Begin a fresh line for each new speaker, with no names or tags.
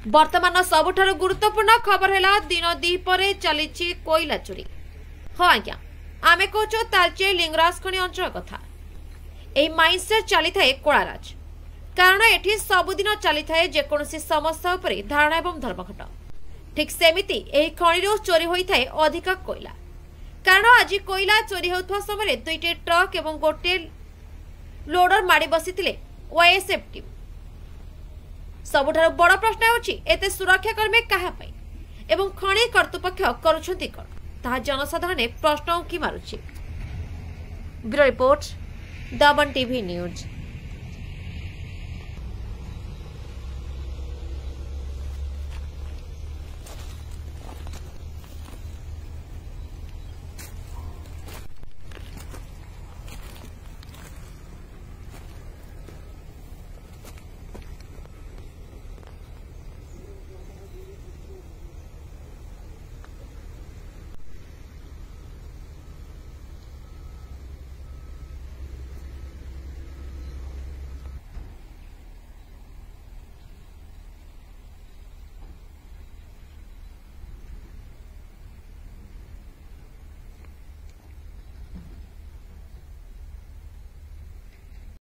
वर्तमान सबुठारु गुरुत्वपूर्ण खबर है दिन दीपरे चली कोईला चोरी। हाँ आज्ञा आमे कहूँ तालचे लिंगराज खनि अंचल कथा। यही माइंस चली थाए कलाराज कारण एठी सबुदिन चली थाए जेकोसी समस्या उपरे धारणा एवं धर्मघट। ठीक सेमिति एही खणिरु चोरी होता है अधिका कोईला कारण आज कोईला चोरी होता समय दुईटे ट्रक एवं गोटे लोडर माड़ी बसी ओएसएफ टीम। सबुठारु बड़ प्रश्न होछि एते सुरक्षाकर्मी काहापई एवं खनि कर्तृपक्ष करुछंती कोन ताहा जनसाधारण प्रश्न उंकी मारुछि। ब्यूरो रिपोर्ट दमन टीवी न्यूज।